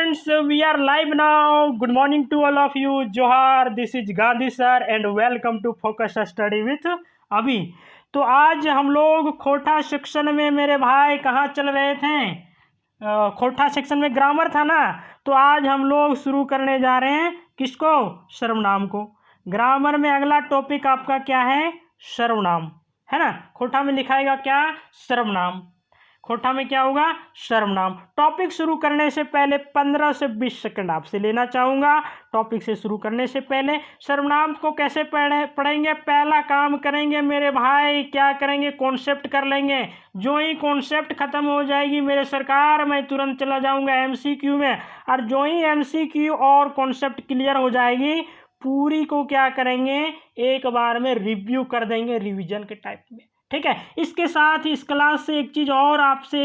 friends, we are live now. Good morning to all of you. Johar, this is Gandhi sir and welcome to Focus Study with अभी। तो आज हम लोग खोटा section में मेरे भाई कहाँ चल रहे थे? खोटा सेक्शन में ग्रामर था ना, तो आज हम लोग शुरू करने जा रहे हैं किसको? सर्वनाम को। ग्रामर में अगला टॉपिक आपका क्या है? सर्वनाम, है ना। खोटा में लिखाएगा क्या? सर्वनाम। खोटा में क्या होगा? सर्वनाम। टॉपिक शुरू करने से पहले 15 से 20 सेकंड आपसे लेना चाहूँगा। टॉपिक से शुरू करने से पहले सर्वनाम को कैसे पढ़ेंगे? पहला काम करेंगे मेरे भाई, क्या करेंगे? कॉन्सेप्ट कर लेंगे। जो ही कॉन्सेप्ट खत्म हो जाएगी मेरे सरकार, मैं तुरंत चला जाऊँगा एमसीक्यू में। और जो ही एमसीक्यू और कॉन्सेप्ट क्लियर हो जाएगी, पूरी को क्या करेंगे? एक बार में रिव्यू कर देंगे रिवीजन के टाइप में। ठीक है। इसके साथ ही इस क्लास से एक चीज़ और आपसे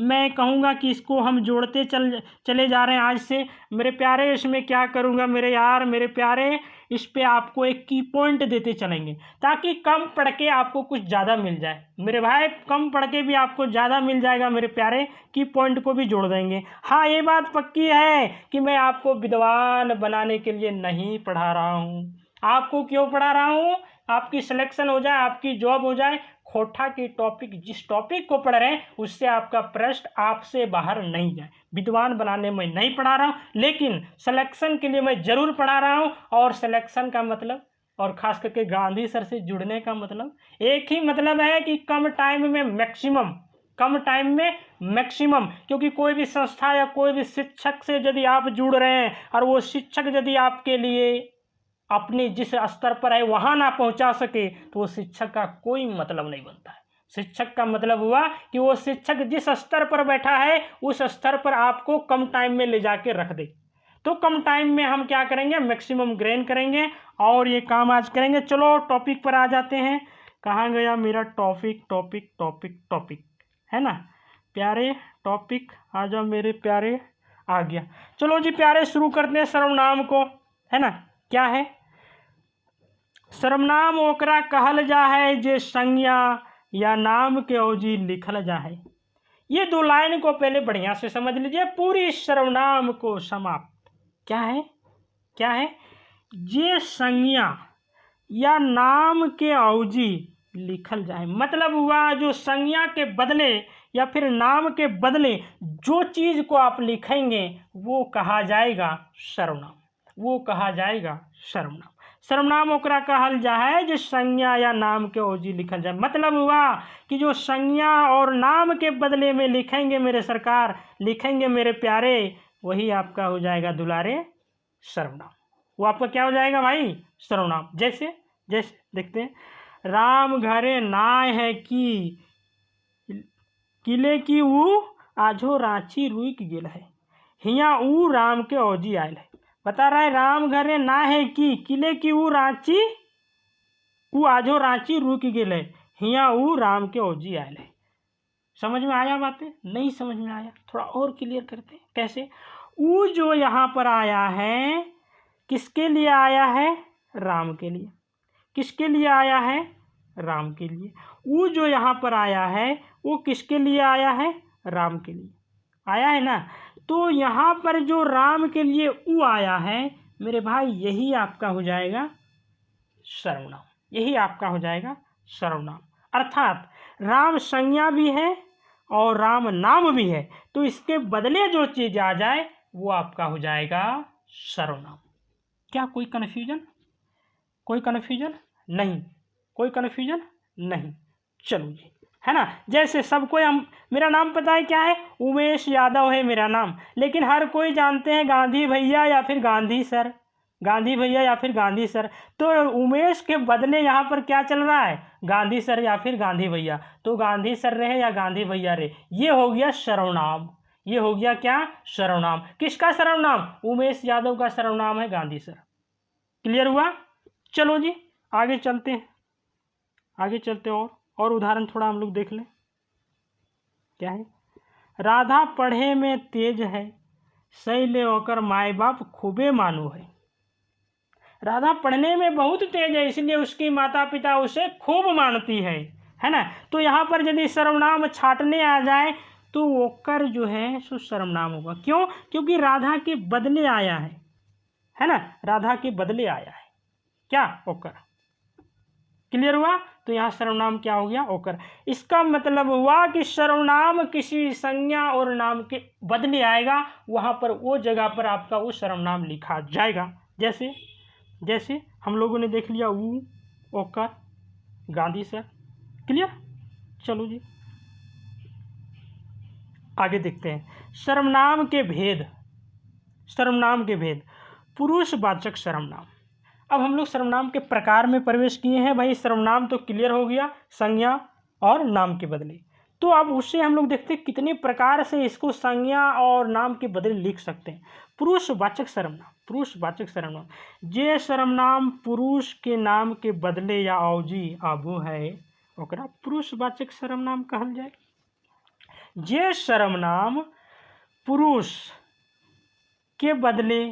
मैं कहूँगा कि इसको हम जोड़ते चले जा रहे हैं आज से। मेरे प्यारे, इसमें क्या करूँगा मेरे यार, मेरे प्यारे, इस पे आपको एक की पॉइंट देते चलेंगे ताकि कम पढ़ के आपको कुछ ज़्यादा मिल जाए। मेरे भाई, कम पढ़ के भी आपको ज़्यादा मिल जाएगा मेरे प्यारे। की पॉइंट को भी जोड़ देंगे। हाँ, ये बात पक्की है कि मैं आपको विद्वान बनाने के लिए नहीं पढ़ा रहा हूँ। आपको क्यों पढ़ा रहा हूँ? आपकी सिलेक्शन हो जाए, आपकी जॉब हो जाए। खोटा की टॉपिक, जिस टॉपिक को पढ़ रहे हैं उससे आपका प्रश्न आपसे बाहर नहीं जाए। विद्वान बनाने में नहीं पढ़ा रहा हूँ, लेकिन सिलेक्शन के लिए मैं जरूर पढ़ा रहा हूँ। और सिलेक्शन का मतलब, और खास करके गांधी सर से जुड़ने का मतलब एक ही मतलब है कि कम टाइम में मैक्सिमम, कम टाइम में मैक्सिमम। क्योंकि कोई भी संस्था या कोई भी शिक्षक से यदि आप जुड़ रहे हैं और वो शिक्षक यदि आपके लिए अपने जिस स्तर पर है वहां ना पहुंचा सके, तो वो शिक्षक का कोई मतलब नहीं बनता है। शिक्षक का मतलब हुआ कि वो शिक्षक जिस स्तर पर बैठा है उस स्तर पर आपको कम टाइम में ले जाके रख दे। तो कम टाइम में हम क्या करेंगे? मैक्सिमम गेन करेंगे और ये काम आज करेंगे। चलो टॉपिक पर आ जाते हैं। कहाँ गया मेरा टॉपिक? टॉपिक टॉपिक टॉपिक, है ना प्यारे? टॉपिक आ जाओ मेरे प्यारे। आ गया। चलो जी प्यारे, शुरू करते हैं सर्वनाम को, है ना। क्या है सर्वनाम? ओकरा कहल जा है जे संज्ञा या नाम के अवधि लिखल जा है। ये दो लाइन को पहले बढ़िया से समझ लीजिए, पूरी सर्वनाम को समाप्त। क्या है? क्या है? जे संज्ञा या नाम के अवधि लिखल जाए। मतलब हुआ जो संज्ञा के बदले या फिर नाम के बदले जो चीज को आप लिखेंगे वो कहा जाएगा सर्वनाम। वो कहा जाएगा सर्वनाम। सर्वनाम ओकरा कहल जा है जो संज्ञा या नाम के अवधि लिखल जाए। मतलब हुआ कि जो संज्ञा और नाम के बदले में लिखेंगे मेरे सरकार, लिखेंगे मेरे प्यारे, वही आपका हो जाएगा दुलारे सर्वनाम। वो आपका क्या हो जाएगा भाई? सर्वनाम। जैसे जैसे देखते हैं, राम घरे नाय है कि किले की ऊ आजो रांची रुक गेल है। हिया ऊ राम के अवधि आयल है। बता रहा है राम घरे ना है कि किले की ऊ रांची, ऊ आजो रांची रुक गेल है। हिया ऊ राम के अवधि आयल है। समझ में आया बातें? नहीं समझ में आया? थोड़ा और क्लियर करते हैं। कैसे? ऊ जो यहाँ पर आया है किसके लिए आया है? राम के लिए। किसके लिए आया है? राम के लिए। ऊ जो यहाँ पर आया है वो किसके लिए आया है? राम के लिए आया है ना। तो यहाँ पर जो राम के लिए ऊ आया है मेरे भाई, यही आपका हो जाएगा सर्वनाम। यही आपका हो जाएगा सर्वनाम। अर्थात राम संज्ञा भी है और राम नाम भी है, तो इसके बदले जो चीज आ जाए वो आपका हो जाएगा सर्वनाम। क्या कोई कन्फ्यूजन? कोई कन्फ्यूजन नहीं? कोई कन्फ्यूजन नहीं? चलो जी, है ना। जैसे सबको हम, मेरा नाम पता है क्या है? उमेश यादव है मेरा नाम, लेकिन हर कोई जानते हैं गांधी भैया या फिर गांधी सर। गांधी भैया या फिर गांधी सर। तो उमेश के बदले यहाँ पर क्या चल रहा है? गांधी सर या फिर गांधी भैया। तो गांधी सर रहे या गांधी भैया रहे, ये हो गया सर्वनाम। ये हो गया क्या? सर्वनाम। किसका सर्वनाम? उमेश यादव का सर्वनाम है गांधी सर। क्लियर हुआ? चलो जी आगे चलते हैं। आगे चलते और उदाहरण थोड़ा हम लोग देख लें। क्या है? राधा पढ़े में तेज है, सैले होकर माए बाप खूबे मानो है। राधा पढ़ने में बहुत तेज है, इसलिए उसकी माता पिता उसे खूब मानती है ना। तो यहाँ पर यदि सर्वनाम छाटने आ जाए तो ओकर जो है सो सर्वनाम होगा। क्यों? क्योंकि राधा के बदले आया है ना, राधा के बदले आया है क्या, ओकर। क्लियर हुआ? तो यहाँ सर्वनाम क्या हो गया, ओकर। इसका मतलब हुआ कि सर्वनाम किसी संज्ञा और नाम के बदले आएगा, वहां पर वो जगह पर आपका वो सर्वनाम लिखा जाएगा। जैसे जैसे हम लोगों ने देख लिया ऊ, ओकर, गांधी सर। क्लियर? चलो जी आगे देखते हैं सर्वनाम के भेद। सर्वनाम के भेद। पुरुषवाचक सर्वनाम। अब हम लोग सर्वनाम के प्रकार में प्रवेश किए हैं। भाई सर्वनाम तो क्लियर हो गया, संज्ञा और नाम के बदले। तो अब उससे हम लोग देखते हैं कितने प्रकार से इसको संज्ञा और नाम के बदले लिख सकते हैं। पुरुषवाचक सर्वनाम। पुरुषवाचक सर्वनाम जे सर्वनाम पुरुष के नाम के बदले या अवजी आबू है ओकरा पुरुषवाचक सर्वनाम कहल जाए। जे सर्वनाम पुरुष के बदले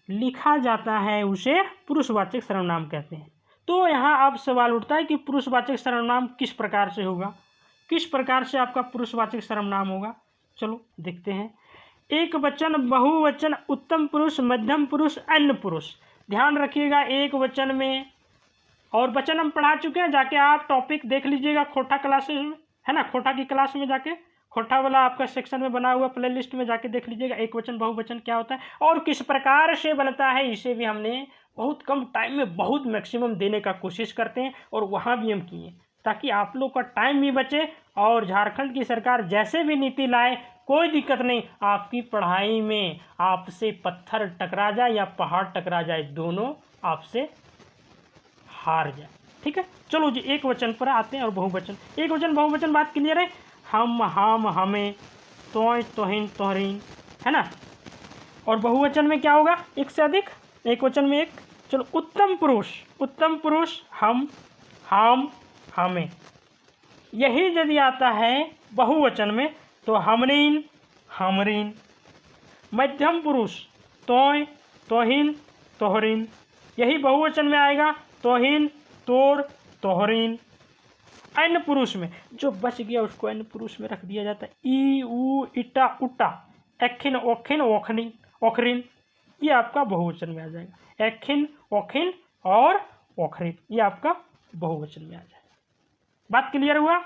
लिखा जाता है उसे पुरुषवाचक सर्वनाम कहते हैं। तो यहाँ अब सवाल उठता है कि पुरुषवाचक सर्वनाम किस प्रकार से होगा, किस प्रकार से आपका पुरुषवाचक सर्वनाम होगा। चलो देखते हैं। एक वचन, बहुवचन, उत्तम पुरुष, मध्यम पुरुष, अन्य पुरुष। ध्यान रखिएगा एक वचन में, और वचन हम पढ़ा चुके हैं, जाके आप टॉपिक देख लीजिएगा खोटा क्लासेस में, है ना, खोटा की क्लास में जाके, खोटा वाला आपका सेक्शन में बना हुआ प्लेलिस्ट में जाके देख लीजिएगा एक वचन बहुवचन क्या होता है और किस प्रकार से बनता है। इसे भी हमने बहुत कम टाइम में बहुत मैक्सिमम देने का कोशिश करते हैं और वहाँ भी हम किए ताकि आप लोग का टाइम भी बचे और झारखंड की सरकार जैसे भी नीति लाए कोई दिक्कत नहीं, आपकी पढ़ाई में आपसे पत्थर टकरा जाए या पहाड़ टकरा जाए, दोनों आपसे हार जाए। ठीक है, चलो जी एक वचन पर आते हैं और बहुवचन। एक वचन बहुवचन बात क्लियर है, हम, हमें, तोय, तोहिन, तोहरीन, है ना। और बहुवचन में क्या होगा, एक से अधिक, एक वचन में एक। चलो उत्तम पुरुष, उत्तम पुरुष हम, हमें। यही यदि आता है बहुवचन में तो हमरीन, हमरीन। मध्यम पुरुष तोय, तोहिन, तोहरीन। यही बहुवचन में आएगा तोहिन, तोर, तोहरीन। अन्य पुरुष में जो बच गया उसको अन्य पुरुष में रख दिया जाता है, ई, ऊ, इटा, उटा, एखिन, ओखिन, ओखनी, ओखरिन। ये आपका बहुवचन में आ जाएगा। एखिन, ओखिन और ओखरिन ये आपका बहुवचन में आ जाएगा। बात क्लियर हुआ?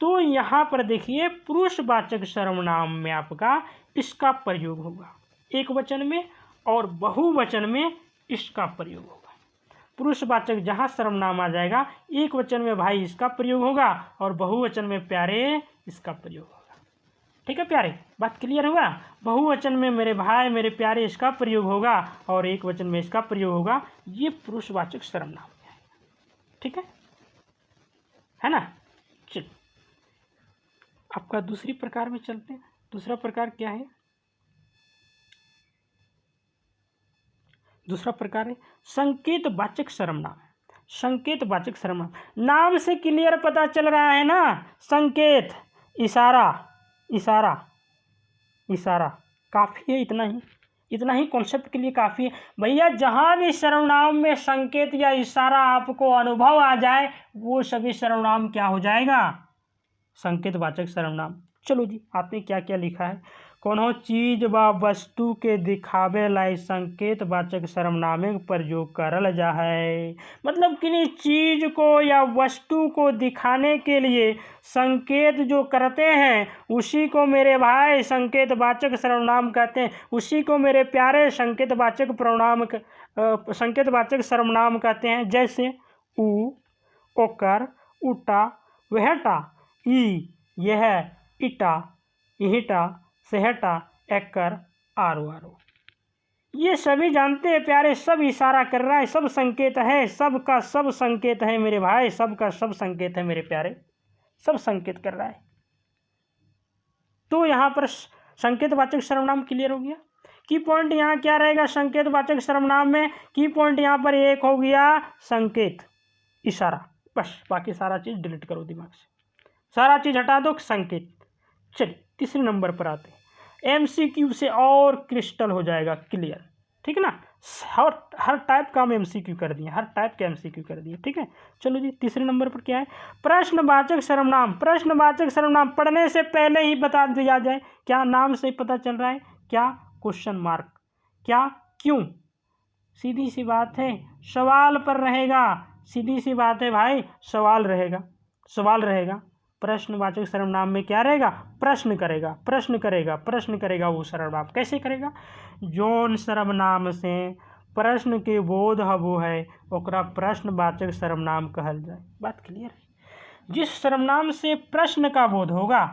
तो यहाँ पर देखिए पुरुषवाचक सर्वनाम में आपका इसका प्रयोग होगा एक वचन में और बहुवचन में इसका प्रयोग होगा। पुरुषवाचक जहाँ सर्वनाम आ जाएगा एक वचन में भाई इसका प्रयोग होगा और बहुवचन में प्यारे इसका प्रयोग होगा। ठीक है प्यारे, बात क्लियर हुआ? बहुवचन में मेरे भाई मेरे प्यारे इसका प्रयोग होगा और एक वचन में इसका प्रयोग होगा। ये पुरुषवाचक सर्वनाम में है। ठीक है ना। चलिए आपका दूसरी प्रकार में चलते हैं। दूसरा प्रकार क्या है? दूसरा प्रकार है संकेतवाचक सर्वनाम। संकेतवाचक सर्वनाम नाम से क्लियर पता चल रहा है ना, संकेत, इशारा, इशारा, इशारा काफ़ी है। इतना ही कॉन्सेप्ट के लिए काफ़ी है भैया। जहाँ भी सर्वनाम में संकेत या इशारा आपको अनुभव आ जाए वो सभी सर्वनाम क्या हो जाएगा, संकेतवाचक सर्वनाम। चलो जी आपने क्या क्या लिखा है। कोनो चीज व वस्तु के दिखावे लाई संकेतवाचक सर्वनाम के प्रयोग करल जा है। मतलब किसी चीज को या वस्तु को दिखाने के लिए संकेत जो करते हैं उसी को मेरे भाई संकेतवाचक सर्वनाम कहते हैं। उसी को मेरे प्यारे संकेतवाचक सर्वनाम कहते हैं। जैसे ऊ, ओकर, उटा, वहटा, ई, यह, इटा, इहिटा, सेहटा, एकर, आरो, आरो। ये सभी जानते हैं प्यारे, सब इशारा कर रहा है, सब संकेत है, सब का सब संकेत है मेरे भाई, सब का सब संकेत है मेरे प्यारे, सब संकेत कर रहा है। तो यहाँ पर संकेतवाचक सर्वनाम क्लियर हो गया। की पॉइंट यहाँ क्या रहेगा संकेतवाचक सर्वनाम में? की पॉइंट यहाँ पर एक हो गया संकेत, इशारा, बस बाकी सारा चीज डिलीट करो दिमाग से, सारा चीज हटा दो, संकेत। चलिए तीसरे नंबर पर आते हैं। एमसीक्यू से और क्रिस्टल हो जाएगा क्लियर। ठीक है ना, हर टाइप का हम एमसीक्यू कर दिए, हर टाइप का एमसीक्यू कर दिए। ठीक है, चलो जी तीसरे नंबर पर क्या है, प्रश्नवाचक सर्वनाम। प्रश्नवाचक सर्वनाम पढ़ने से पहले ही बता दिया जाए, क्या नाम से पता चल रहा है, क्या क्वेश्चन मार्क, क्या क्यों, सीधी सी बात है सवाल पर रहेगा, सीधी सी बात है भाई सवाल रहेगा, सवाल रहेगा। प्रश्नवाचक सर्वनाम में क्या रहेगा, प्रश्न करेगा, प्रश्न करेगा, प्रश्न करेगा। वो सर्वनाम कैसे करेगा, जौन सर्वनाम से प्रश्न के बोध हबो है ओकरा प्रश्नवाचक सर्वनाम कहल जाए। बात क्लियर है। जिस सर्वनाम से प्रश्न का बोध होगा,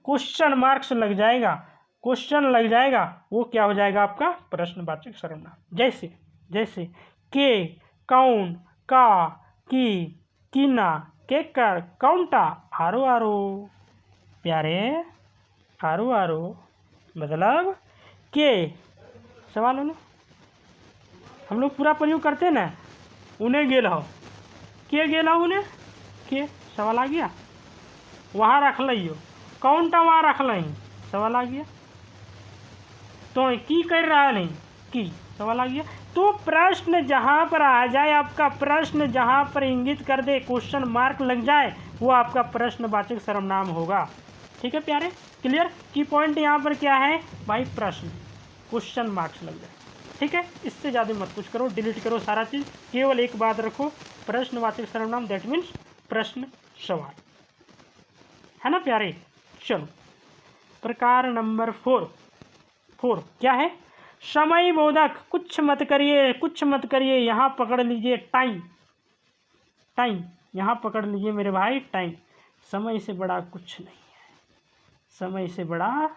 क्वेश्चन मार्क्स लग जाएगा, क्वेश्चन लग जाएगा, वो क्या हो जाएगा आपका प्रश्नवाचक सर्वनाम। जैसे जैसे के, कौन, का, की, किना, केकर, कौनटा, आरो आरो प्यारे, आरो आरो मतलब के सवाल होना, हम लोग पूरा प्रयोग करते ना, उन्हें गेल हो, के गेल हो उन्हें, के सवाल आ गया, वहाँ रख लियो, कौनटा वहाँ रख लें, सवाल आ गया। तो की कर रहा नहीं, की सवाल आ गया। तो प्रश्न जहाँ पर आ जाए, आपका प्रश्न जहाँ पर इंगित कर दे, क्वेश्चन मार्क लग जाए, वो आपका प्रश्नवाचक सर्वनाम होगा। ठीक है प्यारे, क्लियर। की पॉइंट यहाँ पर क्या है भाई, प्रश्न, क्वेश्चन मार्क्स लग जाए। ठीक है, इससे ज़्यादा मत कुछ करो, डिलीट करो सारा चीज़, केवल एक बात रखो, प्रश्नवाचक सर्वनाम दैट मीन्स प्रश्न सवाल, है ना प्यारे। चलो प्रकार नंबर 4 क्या है, समय बोधक। कुछ मत करिए, कुछ मत करिए, यहाँ पकड़ लीजिए टाइम, टाइम यहाँ पकड़ लीजिए मेरे भाई, टाइम। समय से बड़ा कुछ नहीं है, समय से बड़ा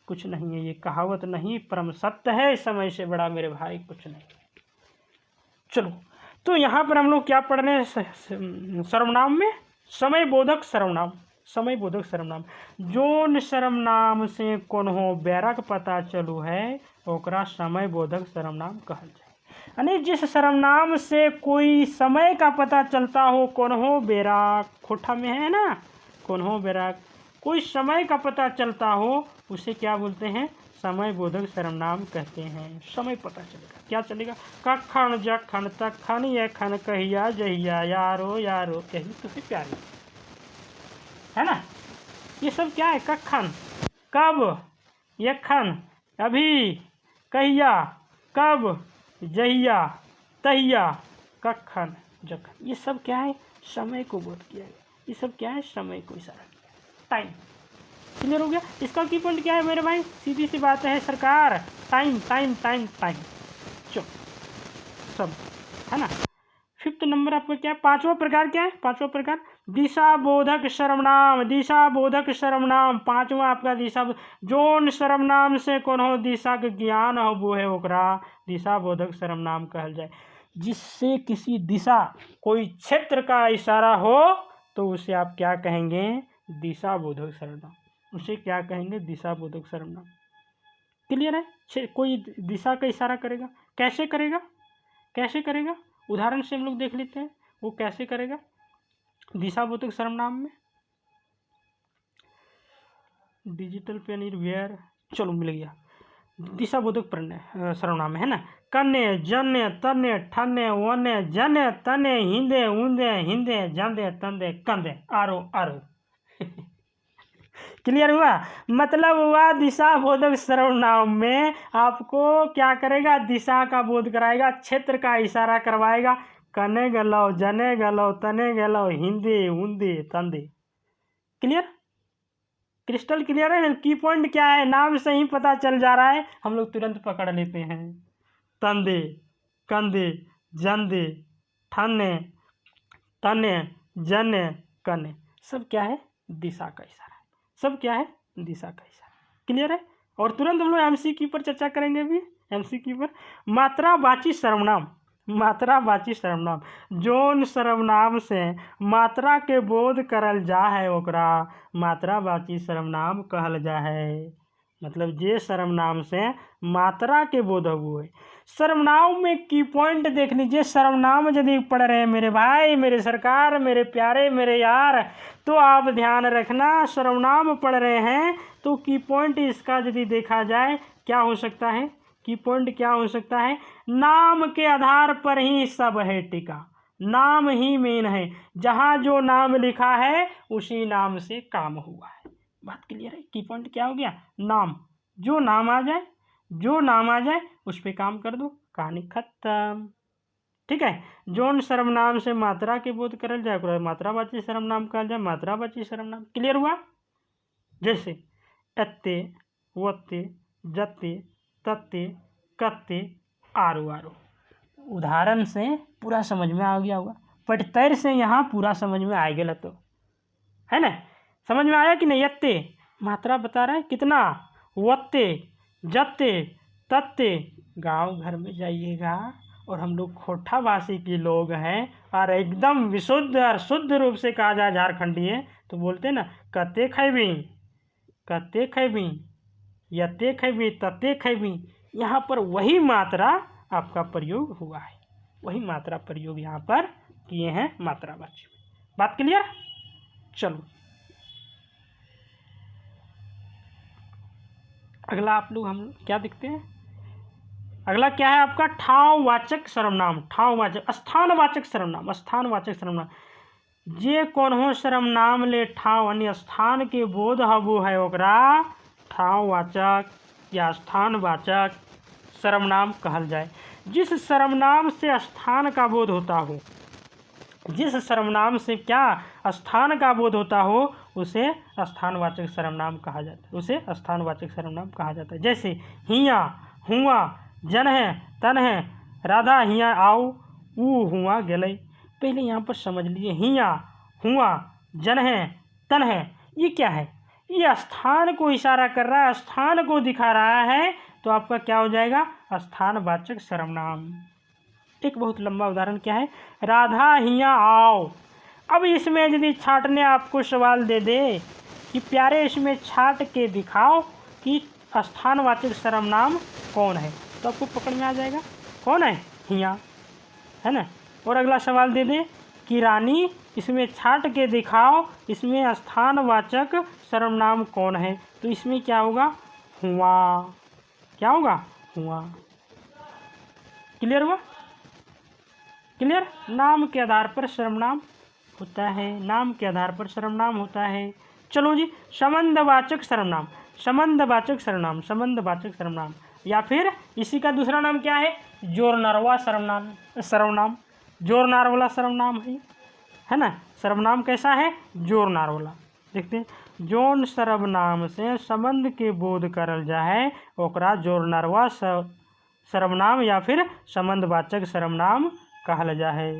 कुछ नहीं है, ये कहावत नहीं परम सत्य है, समय से बड़ा मेरे भाई कुछ नहीं। चलो तो यहाँ पर हम लोग क्या पढ़ रहे हैं सर्वनाम में, समय बोधक सर्वनाम। समय बोधक सर्वनाम, जोन सर्वनाम से कोनो बैरक पता चलू है ओकरा समय बोधक सर्वनाम कहल जाए। यानी जिस सर्वनाम से कोई समय का पता चलता हो, कोनो बैराक खोठा में है ना, कोनो बैराक कोई समय का पता चलता हो, उसे क्या बोलते हैं, समय बोधक सर्वनाम कहते हैं। समय पता चलेगा, क्या चलेगा, कखन जखन तखन यखन कहिया जहिया यारो यारो कही तुझे प्यारी, है ना। ये सब क्या है, कखन कब, यखन अभी, कहिया कब, जहिया तहिया, कखन जखन, ये सब क्या है, समय को बोध किया गया, ये सब क्या है, समय को इशारा किया, टाइम। क्लियर हो गया। इसका की पॉइंट क्या है मेरे भाई, सीधी सी बात है सरकार, टाइम टाइम टाइम टाइम, चलो सब, है ना। 5th नंबर आपका क्या है, 5वां प्रकार क्या है, 5वां प्रकार दिशा बोधक सर्वनाम। दिशा बोधक सर्वनाम 5वां आपका दिशा, जोन सर्वनाम से कोनो दिशा के ज्ञान हो वो है ओकरा दिशा बोधक सर्वनाम कहल जाए। जिससे किसी दिशा, कोई क्षेत्र का इशारा हो तो उसे आप क्या कहेंगे, दिशा बोधक सर्वनाम, उसे क्या कहेंगे, दिशा बोधक सर्वनाम। क्लियर है। कोई दिशा का इशारा करेगा, कैसे करेगा, कैसे करेगा, उदाहरण से हम लोग देख लेते हैं वो कैसे करेगा दिशा बोधक सर्वनाम में। डिजिटल पेन इज वेयर, चलो मिल गया, दिशा बोधक सर्वनाम है ना। कन्ने जन्ने तन्ने ठन्ने वन्ने जने तने हिंदे ऊंदे हिंदे जंदे तंदे कंदे आरो आरो क्लियर हुआ। मतलब हुआ दिशा बोधक सर्वनाम में आपको क्या करेगा, दिशा का बोध कराएगा, क्षेत्र का इशारा करवाएगा, कने गलो जने गलो तने गलो हिंदे ऊंदे तंदे। क्लियर, क्रिस्टल क्लियर है। की पॉइंट क्या है, नाम से ही पता चल जा रहा है, हम लोग तुरंत पकड़ लेते हैं। तंदे, कंदे, जंदे, ठन्ने, तने, जने, कने, सब क्या है, दिशा का इशारा है, सब क्या है, दिशा का इशारा। क्लियर है। और तुरंत हम लोग एमसीक्यू पर चर्चा करेंगे अभी, एमसीक्यू पर। मात्रावाची सर्वनाम, मात्रावाची सर्वनाम, जोन सर्वनाम से मात्रा के बोध करल जा है ओकरा मात्रावाची सर्वनाम कहल जा है। मतलब जे सर्वनाम से मात्रा के बोध हुए। सर्वनाम में की पॉइंट देख लीजिए, सर्वनाम यदि पढ़ रहे हैं मेरे भाई, मेरे सरकार, मेरे प्यारे, मेरे यार, तो आप ध्यान रखना, सर्वनाम पढ़ रहे हैं तो की पॉइंट इसका यदि देखा जाए क्या हो सकता है, की पॉइंट क्या हो सकता है? नाम के आधार पर ही सब है टिका, नाम ही मेन है, जहाँ जो नाम लिखा है उसी नाम से काम हुआ है। बात क्लियर है? की पॉइंट क्या हो गया? नाम, जो नाम आ जाए, जो नाम आ जाए उस पर काम कर दो, कहानी खत्म। ठीक है। जोन सर्वनाम से मात्रा के बोध करल जाए ओकरा मात्रावाची सर्वनाम कहल जाए, मात्रावाची सर्वनाम। क्लियर हुआ? जैसे अत्ते, वत्ते, जत्ते, तत्ते, कत्ते, आरो आरो। उदाहरण से पूरा समझ में आ गया होगा, पटतैर से यहाँ पूरा समझ में आ गया तो है ना? समझ में आया कि नहीं? यत्ते मात्रा बता रहा है कितना, वत्ते, जत्ते, तत्ते। गांव घर में जाइएगा और हम लोग खोठावासी के लोग हैं और एकदम विशुद्ध और शुद्ध रूप से कहा जाए झारखंडी है तो बोलते ना कत्ते खैबी, कत्ते खैबी, यत्ते खैबी, तत्ते खैबी। यहाँ पर वही मात्रा आपका प्रयोग हुआ है, वही मात्रा प्रयोग यहाँ पर किए हैं मात्रावाची। बात क्लियर? चलो अगला आप लोग हम क्या देखते हैं? अगला क्या है आपका? ठाववाचक सर्वनाम। ठाववाचक, स्थानवाचक सर्वनाम। स्थानवाचक सर्वनाम जे कोनो सर्वनाम ले ठाव अन्य स्थान के बोध हबो है ओकरा ठाववाचक या स्थानवाचक सर्वनाम कहल जाए। जिस सर्वनाम से स्थान का बोध होता हो, जिस सर्वनाम से क्या स्थान का बोध होता हो उसे स्थानवाचक सर्वनाम कहा जाता है, उसे स्थानवाचक सर्वनाम कहा जाता है। जैसे हिया, हुआ, जन है, तन है, राधा हिया आओ, ऊ हुआ गलई। पहले यहाँ पर समझ लीजिए, हिया, हुआ, जन है, तन है, ये क्या है? ये स्थान को इशारा कर रहा है, स्थान को दिखा रहा है, तो आपका क्या हो जाएगा? स्थानवाचक सर्वनाम। एक बहुत लंबा उदाहरण क्या है? राधा हिया आओ। अब इसमें यदि छाटने आपको सवाल दे दे कि प्यारे इसमें छाट के दिखाओ कि स्थानवाचक सर्वनाम कौन है, तो आपको पकड़ में आ जाएगा कौन है? हिया, है ना? और अगला सवाल दे दे कि रानी इसमें छाट के दिखाओ इसमें स्थानवाचक सर्वनाम कौन है, तो इसमें क्या होगा? हुआ। क्या होगा? हुआ। क्लियर हुआ? क्लियर? नाम के आधार पर सर्वनाम होता है, नाम के आधार पर सर्वनाम होता है। चलो जी, संबंधवाचक सर्वनाम। संबंधवाचक सर्वनाम, संबंधवाचक सर्वनाम या फिर इसी का दूसरा नाम क्या है? जोरनरवा सर्वनाम। सर्वनाम जोरनार वाला सर्वनाम है ना? सर्वनाम कैसा है? जोरनार वाला। देखते हैं, जोन सर्वनाम से संबंध के बोध करल जाए ओकरा जोरनरवा सर्वनाम या फिर संबंधवाचक सर्वनाम कहल जाए।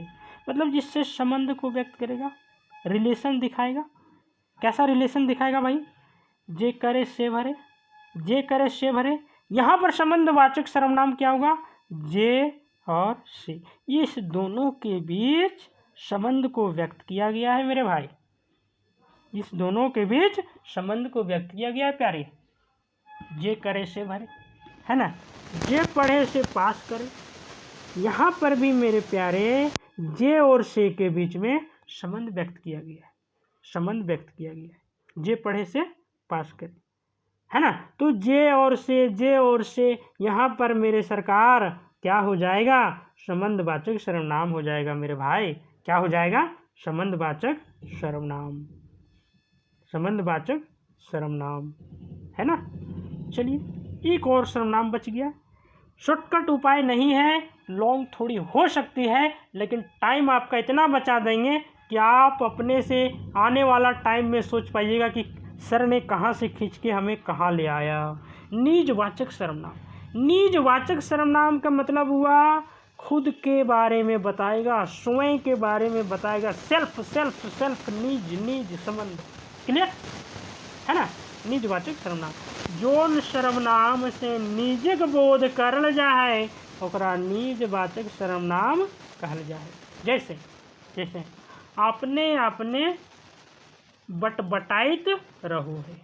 मतलब जिससे संबंध को व्यक्त करेगा, रिलेशन दिखाएगा। कैसा रिलेशन दिखाएगा भाई? जे करे से भरे, जे करे से भरे। यहाँ पर संबंधवाचक सर्वनाम क्या होगा? जे और से, इस दोनों के बीच संबंध को व्यक्त किया गया है मेरे भाई, इस दोनों के बीच संबंध को व्यक्त किया गया है प्यारे। जे करे से भरे, है ना? जे पढ़े से पास करे। यहाँ पर भी मेरे प्यारे जे और से के बीच में संबंध व्यक्त किया गया है, संबंध व्यक्त किया गया है। जे पढ़े से पास करे, है ना? तो जे और से, जे और से यहाँ पर मेरे सरकार क्या हो जाएगा? संबंधवाचक सर्वनाम हो जाएगा मेरे भाई। क्या हो जाएगा? संबंधवाचक सर्वनाम, संबंधवाचक सर्वनाम, है ना? चलिए एक और सर्वनाम बच गया। शॉर्टकट उपाय नहीं है, लॉन्ग थोड़ी हो सकती है, लेकिन टाइम आपका इतना बचा देंगे कि आप अपने से आने वाला टाइम में सोच पाइएगा कि सर ने कहाँ से खींच के हमें कहाँ ले आया। निजवाचक सर्वनाम। निजवाचक सर्वनाम का मतलब हुआ खुद के बारे में बताएगा, स्वयं के बारे में बताएगा। सेल्फ सेल्फ सेल्फ, निज निज संबंध। क्लियर है ना? निजवाचक सर्वनाम। जोन सर्वनाम से निजक बोध करल जाए ओकरा निजवाचक सर्वनाम कहल जाए। जैसे जैसे अपने अपने बटबटाइत रहू है,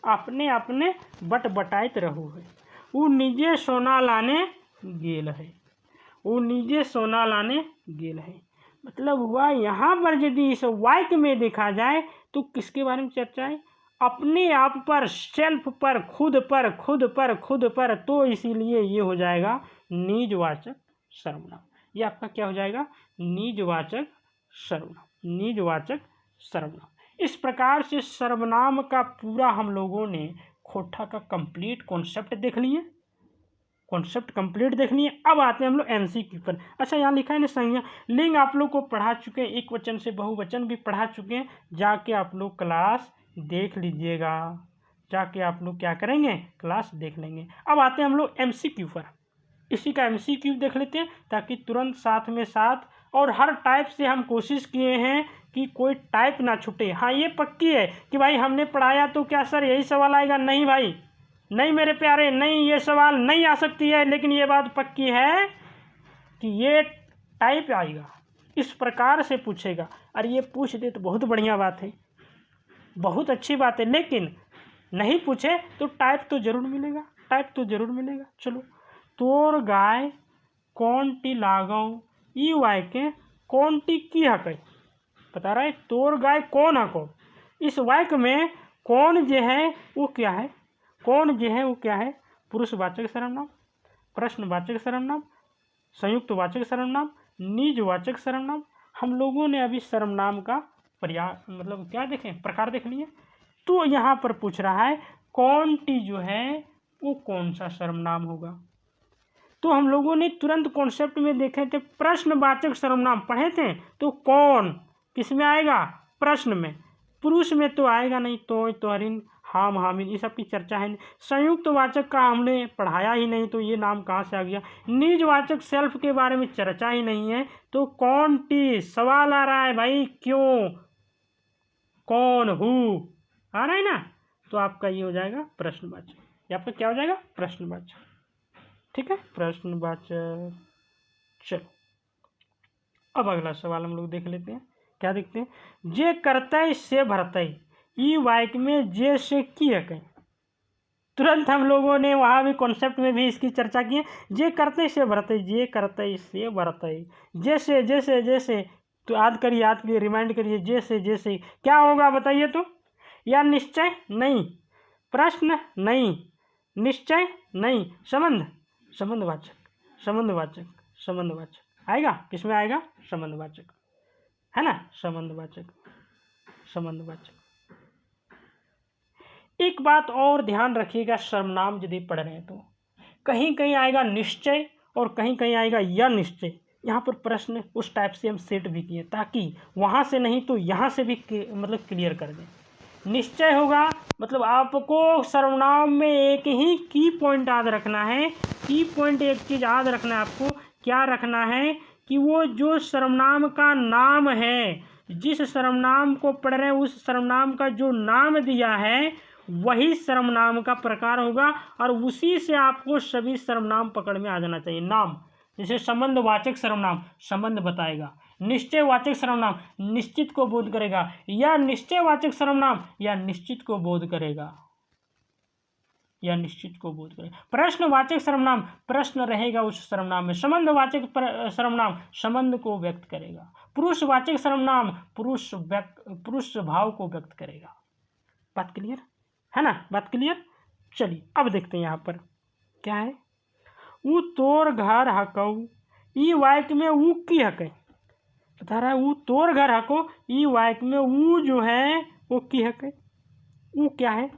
अपने अपने बटबटाइत रहू है। वो निजे सोना लाने गेल है, वो निजे सोना लाने गेल है। मतलब हुआ यहाँ पर यदि इस वाक्य में देखा जाए तो किसके बारे में चर्चा है? अपने आप पर, सेल्फ पर, खुद पर, तो इसीलिए ये हो जाएगा निजवाचक सर्वनाम। ये आपका क्या हो जाएगा? निजवाचक सर्वनाम, निजवाचक सर्वनाम। इस प्रकार से सर्वनाम का पूरा हम लोगों ने खोटा का कंप्लीट कॉन्सेप्ट देख लिए, कॉन्सेप्ट कंप्लीट देख लिए। अब आते हैं हम लोग एमसीक्यू पर। अच्छा, यहाँ लिखा है ना संज्ञा लिंग आप लोग को पढ़ा चुके हैं, एक वचन से बहुवचन भी पढ़ा चुके हैं, जाके आप लोग क्लास देख लीजिएगा, जाके आप लोग क्या करेंगे? क्लास देख लेंगे। अब आते हैं हम लोग एमसीक्यू पर। इसी का एमसीक्यू देख लेते हैं ताकि तुरंत साथ में साथ, और हर टाइप से हम कोशिश किए हैं कि कोई टाइप ना छूटे। हाँ, ये पक्की है कि भाई हमने पढ़ाया तो क्या सर यही सवाल आएगा? नहीं भाई, नहीं मेरे प्यारे, नहीं, ये सवाल नहीं आ सकती है, लेकिन ये बात पक्की है कि ये टाइप आएगा, इस प्रकार से पूछेगा। और ये पूछ दे तो बहुत बढ़िया बात है, बहुत अच्छी बात है, लेकिन नहीं पूछे तो टाइप तो जरूर मिलेगा, टाइप तो जरूर मिलेगा। चलो, तोर गाय कौनटी लागव ई वाक्य कौनटी की हक, बता रहा है तोर गाय कौन हको। इस वाक्य में कौन जो है वो क्या है? कौन जो है वो क्या है? पुरुषवाचक सर्वनाम, प्रश्नवाचक सर्वनाम, संयुक्तवाचक सर्वनाम, निजवाचक सर्वनाम। हम लोगों ने अभी सर्वनाम का मतलब क्या देखें, प्रकार देख लिए। तो यहाँ पर पूछ रहा है कौन टी जो है वो कौन सा सर्वनाम होगा। तो हम लोगों ने तुरंत कॉन्सेप्ट में देखे थे, प्रश्नवाचक सर्वनाम पढ़े थे। तो कौन किस में आएगा? प्रश्न में। पुरुष में तो आएगा नहीं, तो तोहरीन, हाम, हामिन, ये सब की चर्चा है। संयुक्त वाचक का हमने पढ़ाया ही नहीं, तो ये नाम कहाँ से आ गया? निजवाचक सेल्फ के बारे में चर्चा ही नहीं है, तो कौन टी सवाल आ रहा है भाई, क्यों, कौन, हु आ रहा है ना, तो आपका ये हो जाएगा प्रश्नवाचक। ये आपका क्या हो जाएगा? प्रश्नवाचक। ठीक है, प्रश्नवाचक। चलो, अब अगला सवाल हम लोग देख लेते हैं। क्या देखते हैं? जे करतई से भरतई ई वाक्य में जे से की है। तुरंत हम लोगों ने वहाँ भी कॉन्सेप्ट में भी इसकी चर्चा की है। जे करतई से भरतई, जे करतई से भरतई, जैसे जैसे जैसे, तो याद करिए, रिमाइंड करिए, जैसे जैसे क्या होगा बताइए तो? या निश्चय नहीं, प्रश्न नहीं, निश्चय नहीं, संबंध, संबंधवाचक, संबंधवाचक, संबंधवाचक आएगा। किसमें आएगा? संबंधवाचक, है ना, संबंधवाचक, संबंधवाचक। एक बात और ध्यान रखिएगा, सर्वनाम यदि पढ़ रहे हैं तो कहीं कहीं आएगा निश्चय और कहीं कहीं आएगा या निश्चय। यहाँ पर प्रश्न उस टाइप से हम सेट भी किए ताकि वहाँ से नहीं तो यहाँ से भी मतलब क्लियर कर दें। निश्चय होगा मतलब आपको सर्वनाम में एक ही की पॉइंट याद रखना है। की पॉइंट एक चीज़ याद रखना है आपको, क्या रखना है कि वो जो सर्वनाम का नाम है, जिस सर्वनाम को पढ़ रहे हैं उस सर्वनाम का जो नाम दिया है वही सर्वनाम का प्रकार होगा, और उसी से आपको सभी सर्वनाम पकड़ में आ जाना चाहिए। नाम जैसे संबंधवाचक सर्वनाम संबंध बताएगा, निश्चयवाचक सर्वनाम निश्चित को बोध करेगा, या निश्चयवाचक सर्वनाम या निश्चित को बोध करेगा, या निश्चित को बोध करेगा। प्रश्नवाचक सर्वनाम प्रश्न रहेगा उस सर्वनाम में, संबंधवाचक सर्वनाम संबंध को व्यक्त करेगा, पुरुषवाचक सर्वनाम पुरुष भाव को व्यक्त करेगा। बात क्लियर है ना? बात क्लियर। चलिए अब देखते हैं यहाँ पर क्या है। ऊ तोर घर हकौ ई वाक्य में ऊ की हकै, बता रहा है ऊ तोर घर हको, ई वाक्य में ऊ जो है वो की हकै। ऊ क्या है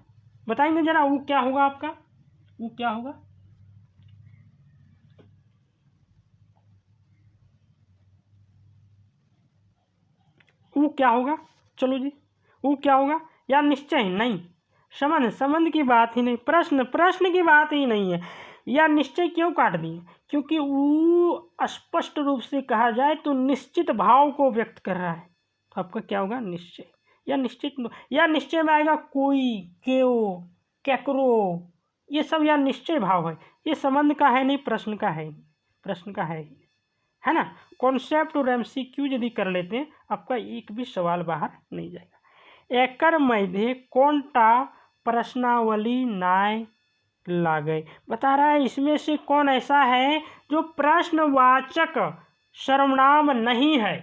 बताएंगे जरा? ऊ क्या होगा आपका? ऊ क्या होगा? ऊ क्या होगा? चलो जी, ऊ क्या होगा? या निश्चय नहीं, संबंध की बात ही नहीं, प्रश्न की बात ही नहीं है। या निश्चय क्यों काट दिए? क्योंकि वो स्पष्ट रूप से कहा जाए तो निश्चित भाव को व्यक्त कर रहा है, तो आपका क्या होगा? निश्चय। या निश्चित, या निश्चय में आएगा कोई, क्यों, कैकरो, ये सब या निश्चय भाव है। ये संबंध का है नहीं, प्रश्न का है, प्रश्न का है ना। कॉन्सेप्ट और एमसीक्यू यदि कर लेते हैं आपका एक भी सवाल बाहर नहीं जाएगा। एकर मध्ये कौनटा प्रश्नावली नाय लागे, बता रहा है इसमें से कौन ऐसा है जो प्रश्नवाचक सर्वनाम नहीं है।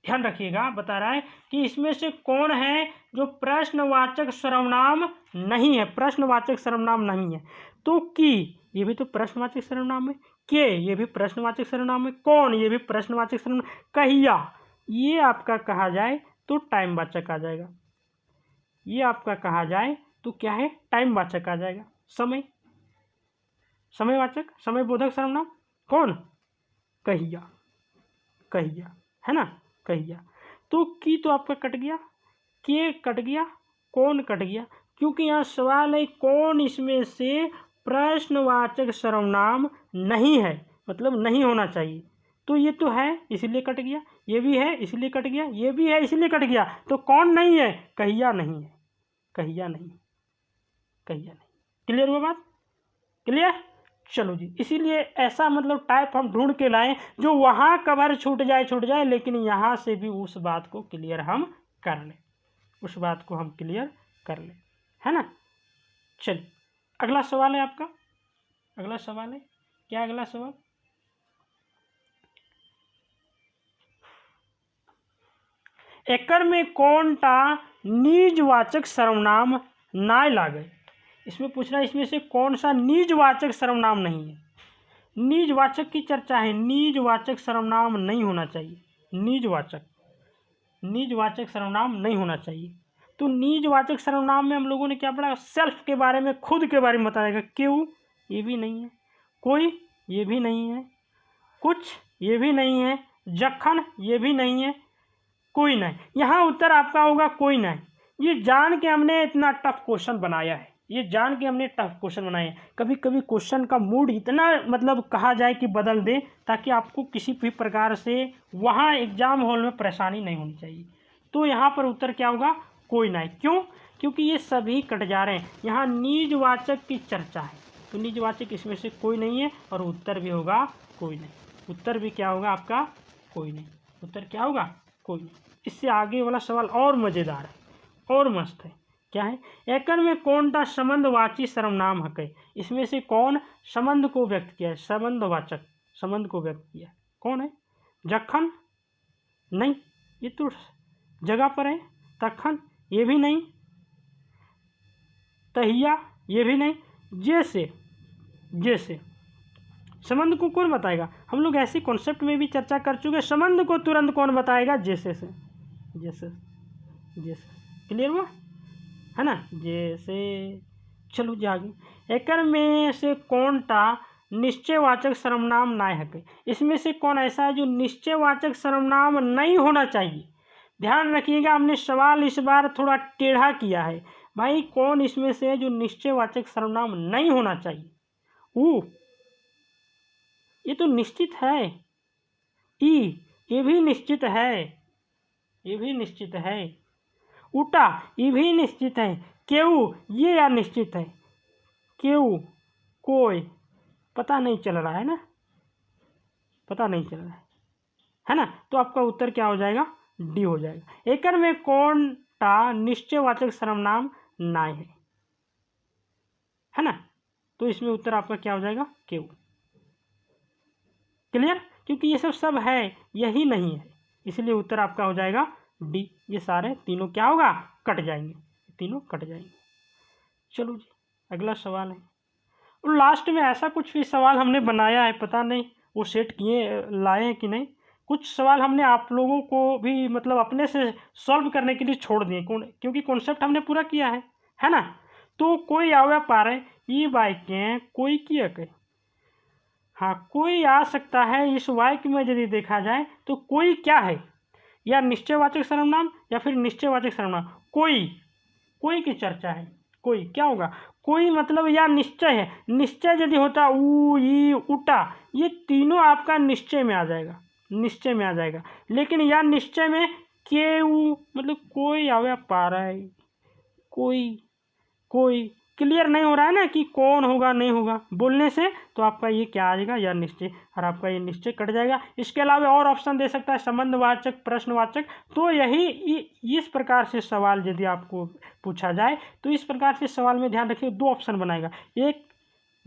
ध्यान रखिएगा, बता रहा है कि इसमें से कौन है जो प्रश्नवाचक सर्वनाम नहीं है, प्रश्नवाचक सर्वनाम नहीं है। तो की, ये भी तो प्रश्नवाचक सर्वनाम है। के, ये भी प्रश्नवाचक सर्वनाम है। कौन, ये भी प्रश्नवाचक सर्वनाम। कहिया, ये आपका कहा जाए तो टाइम वाचक आ जाएगा। ये आपका कहा जाए तो क्या है, टाइम वाचक आ जाएगा। समय, समयवाचक, समय बोधक सर्वनाम कौन, कहिया, कहिया, है ना, कहिया। तो की तो आपका कट गया, के कट गया, कौन कट गया, क्योंकि यहाँ सवाल है कौन इसमें से प्रश्नवाचक सर्वनाम नहीं है, मतलब नहीं होना चाहिए। तो ये तो है इसलिए कट गया, ये भी है इसलिए कट गया, ये भी है इसलिए कट गया। तो कौन नहीं है, कहिया नहीं है, कहिया नहीं, कहिया नहीं। क्लियर हुआ बात, क्लियर। चलो जी, इसीलिए ऐसा मतलब टाइप हम ढूंढ के लाएं जो वहाँ कवर छूट जाए, लेकिन यहाँ से भी उस बात को क्लियर हम कर लें, उस बात को हम क्लियर कर लें, है ना। चलिए अगला सवाल है आपका, अगला सवाल है क्या, अगला सवाल, एकर में कौन टा निजवाचक सर्वनाम ना लागे। इसमें पूछ रहा है इसमें से कौन सा निजवाचक सर्वनाम नहीं है। निजवाचक की चर्चा है, निजवाचक सर्वनाम नहीं होना चाहिए, निजवाचक, निजवाचक सर्वनाम नहीं होना चाहिए। तो निजवाचक सर्वनाम में हम लोगों ने क्या पढ़ा, सेल्फ के बारे में, खुद के बारे में बताएगा। क्यों, ये भी नहीं है। कोई, ये भी नहीं है। कुछ, ये भी नहीं है। जखन, ये भी नहीं है। कोई नहीं, यहाँ उत्तर आपका होगा कोई नहीं। ये जान के हमने इतना टफ क्वेश्चन बनाया है, ये जान के हमने टफ क्वेश्चन बनाए हैं। कभी कभी क्वेश्चन का मूड इतना मतलब कहा जाए कि बदल दे, ताकि आपको किसी भी प्रकार से वहाँ एग्जाम हॉल में परेशानी नहीं होनी चाहिए। तो यहाँ पर उत्तर क्या होगा, कोई नहीं। क्यों, क्योंकि ये सभी कट जा रहे हैं। यहाँ निजवाचक की चर्चा है, तो निजवाचक इसमें से कोई नहीं है, और उत्तर भी होगा कोई नहीं। उत्तर भी क्या होगा आपका, कोई नहीं। उत्तर क्या होगा, कोई नहीं। इससे आगे वाला सवाल और मज़ेदार है और मस्त है। क्या है, एकर में कौन टा संबंधवाची सर्वनाम हकै। इसमें से कौन संबंध को व्यक्त किया है, संबंधवाचक, संबंध को व्यक्त किया है, कौन है। जखन नहीं, ये तो जगह पर है। तखन, ये भी नहीं। तहिया, ये भी नहीं। जैसे, जैसे संबंध को कौन बताएगा, हम लोग ऐसी कॉन्सेप्ट में भी चर्चा कर चुके हैं। संबंध को तुरंत कौन बताएगा, जैसे से, जैसे, जैसे। क्लियर हुआ, है ना, जैसे। चलो जी आगे, एकर में से कौन टा निश्चयवाचक सर्वनाम ना है। इसमें से कौन ऐसा है जो निश्चयवाचक सर्वनाम नहीं होना चाहिए। ध्यान रखिएगा, हमने सवाल इस बार थोड़ा टेढ़ा किया है भाई। कौन इसमें से है जो निश्चयवाचक सर्वनाम नहीं होना चाहिए। ये तो निश्चित है। ई, ये भी निश्चित है, ये भी निश्चित है। उटा, ये भी निश्चित है। केऊ, ये या निश्चित है। केऊ, कोई, पता नहीं चल रहा है ना, पता नहीं चल रहा है ना। तो आपका उत्तर क्या हो जाएगा, डी हो जाएगा। एकर में कौन टा निश्चयवाचक सर्वनाम ना है ना। तो इसमें उत्तर आपका क्या हो जाएगा, केऊ। क्लियर, क्योंकि ये सब है, यही नहीं है, इसलिए उत्तर आपका हो जाएगा डी। ये सारे तीनों क्या होगा, कट जाएंगे, तीनों कट जाएंगे। चलो जी अगला सवाल है। और लास्ट में ऐसा कुछ भी सवाल हमने बनाया है, पता नहीं वो सेट किए लाए हैं कि नहीं। कुछ सवाल हमने आप लोगों को भी मतलब अपने से सॉल्व करने के लिए छोड़ दिए, क्योंकि कॉन्सेप्ट हमने पूरा किया है ना। तो कोई आवे पारे ये बाइकें कोई किया कहे, हाँ कोई आ सकता है। इस वाक्य में यदि देखा जाए तो कोई क्या है, या निश्चयवाचक सर्वनाम या फिर निश्चयवाचक सर्वनाम। कोई, कोई की चर्चा है। कोई क्या होगा, कोई मतलब या निश्चय है। निश्चय यदि होता ऊ, ई, उटा, ये तीनों आपका निश्चय में आ जाएगा, निश्चय में आ जाएगा। लेकिन या निश्चय में के ऊ मतलब कोई आवे पा रहा है, कोई, कोई क्लियर नहीं हो रहा है ना कि कौन होगा नहीं होगा बोलने से। तो आपका ये क्या आ जाएगा, या निश्चय, और आपका ये निश्चय कट जाएगा। इसके अलावा और ऑप्शन दे सकता है संबंधवाचक, प्रश्नवाचक। तो यही इस प्रकार से सवाल यदि आपको पूछा जाए तो इस प्रकार से सवाल में ध्यान रखिए, दो ऑप्शन बनाएगा, एक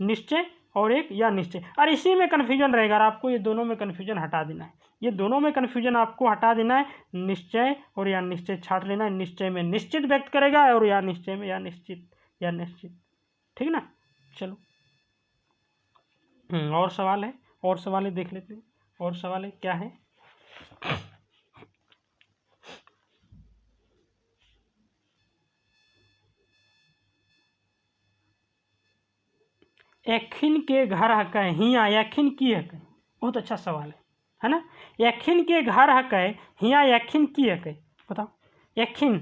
निश्चय और एक या निश्चय, और इसी में कन्फ्यूजन रहेगा। और आपको ये दोनों में कन्फ्यूजन हटा देना है, ये दोनों में कन्फ्यूजन आपको हटा देना है। निश्चय और या निश्चय छाट लेना है। निश्चय में निश्चित व्यक्त करेगा और या निश्चय में या निश्चित, या निश्चित। ठीक ना, चलो और सवाल है, और सवाल है देख लेते हैं। और सवाल है क्या है, यखिन के घर हकै हिया यखिन की हकै। बहुत अच्छा सवाल है ना। यखिन के घर हकै हिया यखिन की हकै, बताओ यखिन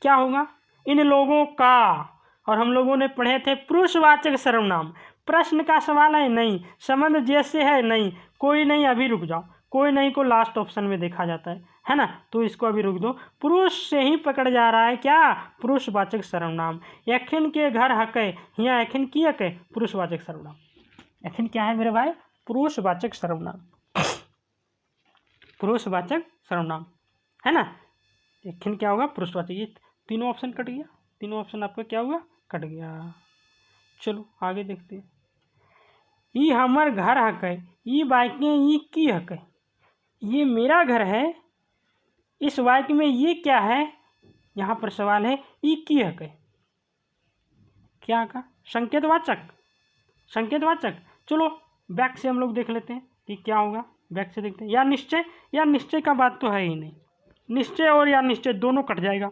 क्या होगा, इन लोगों का। और हम लोगों ने पढ़े थे पुरुषवाचक सर्वनाम। प्रश्न का सवाल है नहीं, संबंध जैसे है नहीं, कोई नहीं, अभी रुक जाओ, कोई नहीं को लास्ट ऑप्शन में देखा जाता है ना, तो इसको अभी रुक दो। पुरुष से ही पकड़ जा रहा है क्या, पुरुषवाचक सर्वनाम। यखिन के घर हकै हिया यखिन की हकै, पुरुषवाचक सर्वनाम। यखिन क्या है मेरे भाई, पुरुषवाचक सर्वनाम, पुरुषवाचक सर्वनाम है ना। यखिन क्या होगा, पुरुषवाचक। ये तीनों ऑप्शन कट गया, तीनों ऑप्शन आपका क्या हुआ, कट गया। चलो आगे देखते हैं। ई हमर घर हकै, ई वाक्य ई की हकै, ये मेरा घर है। इस वाक्य में ये क्या है, यहाँ पर सवाल है ई की हकै, क्या का, संकेतवाचक, संकेतवाचक। चलो बैक से हम लोग देख लेते हैं कि क्या होगा, बैक से देखते हैं। या निश्चय, या निश्चय का बात तो है ही नहीं, निश्चय और या निश्चय दोनों कट जाएगा।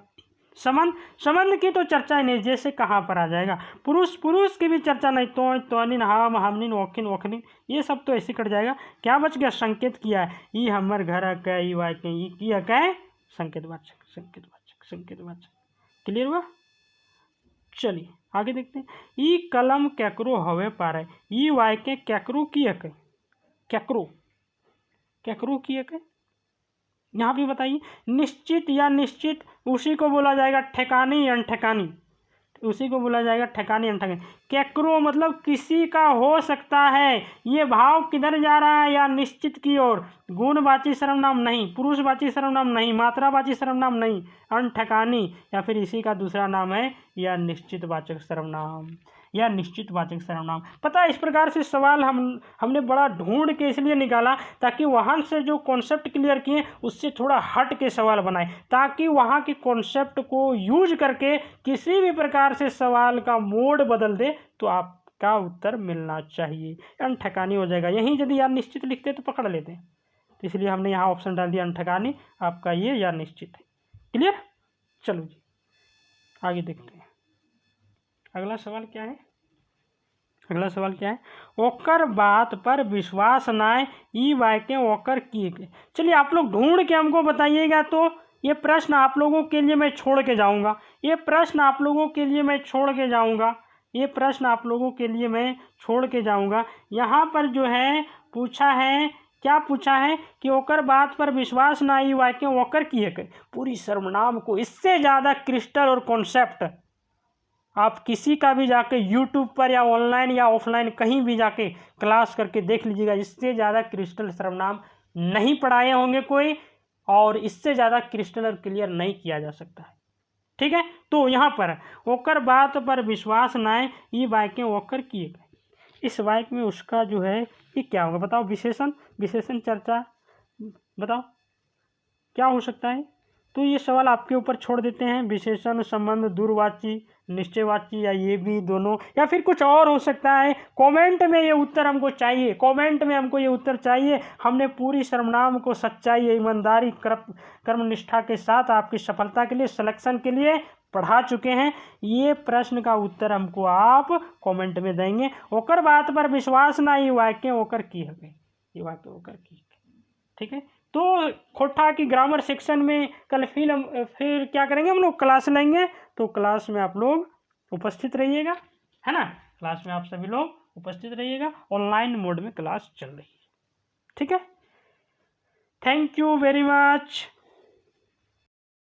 संबंध, संबंध की तो चर्चा ही नहीं, जैसे कहाँ पर आ जाएगा। पुरुष, पुरुष की भी चर्चा नहीं, तोनिन हम हमनिन वखिन वखनिन, ये सब तो ऐसे कट जाएगा। क्या बच गया, संकेत किया है, ई हमर घर हकै ई वाक्य ई की हकै, संकेतवाचक, संकेतवाचक, संकेतवाचक। क्लियर हुआ, चलिए आगे देखते हैं। ई कलम केकरो हवे पारे, ई वाक्य केकरो की हकै, केकरो, केकरो की हकै। यहाँ भी बताइए, निश्चित या निश्चित, उसी को बोला जाएगा ठेकानी अनठेकानी, उसी को बोला जाएगा ठेकानी अनठेकानी। केकरो मतलब किसी का हो सकता है, ये भाव किधर जा रहा है, या निश्चित की ओर। गुणवाची सर्वनाम नहीं, पुरुषवाची सर्वनाम नहीं, मात्रावाची सर्वनाम नहीं, अनठेकानी या फिर इसी का दूसरा नाम है या निश्चितवाचक सर्वनाम, या निश्चितवाचक सर्वनाम। पता है, इस प्रकार से सवाल हमने बड़ा ढूंढ के इसलिए निकाला ताकि वहाँ से जो कॉन्सेप्ट क्लियर किए उससे थोड़ा हट के सवाल बनाए, ताकि वहाँ के कॉन्सेप्ट को यूज करके किसी भी प्रकार से सवाल का मोड बदल दे तो आपका उत्तर मिलना चाहिए। अनठकानी हो जाएगा, यहीं यदि या निश्चित लिखते तो पकड़ लेते, तो इसलिए हमने यहाँ ऑप्शन डाल दिया अनठकानी, आपका ये या निश्चित है। क्लियर, चलो जी आगे देखते हैं। अगला सवाल क्या है, अगला सवाल क्या है, ओकर बात पर विश्वास नाय ई वाक्य ओकर की। चलिए आप लोग ढूंढ के हमको बताइएगा, तो ये प्रश्न आप लोगों के लिए मैं छोड़ के जाऊंगा, ये प्रश्न आप लोगों के लिए मैं छोड़ के जाऊंगा, ये प्रश्न आप लोगों के लिए मैं छोड़ के जाऊंगा। यहाँ पर जो है पूछा है, क्या पूछा है कि ओकर बात पर विश्वास ना ई वाक्य ओकर की है। पूरी सर्वनाम को इससे ज़्यादा क्रिस्टल और कॉन्सेप्ट आप किसी का भी जाके यूट्यूब पर या ऑनलाइन या ऑफलाइन कहीं भी जाके क्लास करके देख लीजिएगा, इससे ज़्यादा क्रिस्टल सर्वनाम नहीं पढ़ाए होंगे कोई, और इससे ज़्यादा क्रिस्टल और क्लियर नहीं किया जा सकता है। ठीक है, तो यहाँ पर ओकर बात पर विश्वास नाय ये वाक्य ओकर किए गए, इस वाक्य में उसका जो है ये क्या होगा, बताओ। विशेषण, विशेषण चर्चा, बताओ क्या हो सकता है। तो ये सवाल आपके ऊपर छोड़ देते हैं, विशेषण, संबंध, दूरवाची, निश्चयवाची, या ये भी दोनों, या फिर कुछ और हो सकता है। कमेंट में ये उत्तर हमको चाहिए, कमेंट में हमको ये उत्तर चाहिए। हमने पूरी सर्वनाम को सच्चाई, ईमानदारी, कर्मनिष्ठा के साथ आपकी सफलता के लिए, सिलेक्शन के लिए पढ़ा चुके हैं। ये प्रश्न का उत्तर हमको आप कमेंट में देंगे। ओकर बात पर विश्वास ना ये वाक्य ओकर की है, ये वाक्य ओकर की। ठीक है, तो खोटा की ग्रामर सेक्शन में कल फिर क्या करेंगे, हम लोग क्लास लेंगे, तो क्लास में आप लोग उपस्थित रहिएगा, है ना। क्लास में आप सभी लोग उपस्थित रहिएगा, ऑनलाइन मोड में क्लास चल रही है। ठीक है, थैंक यू वेरी मच।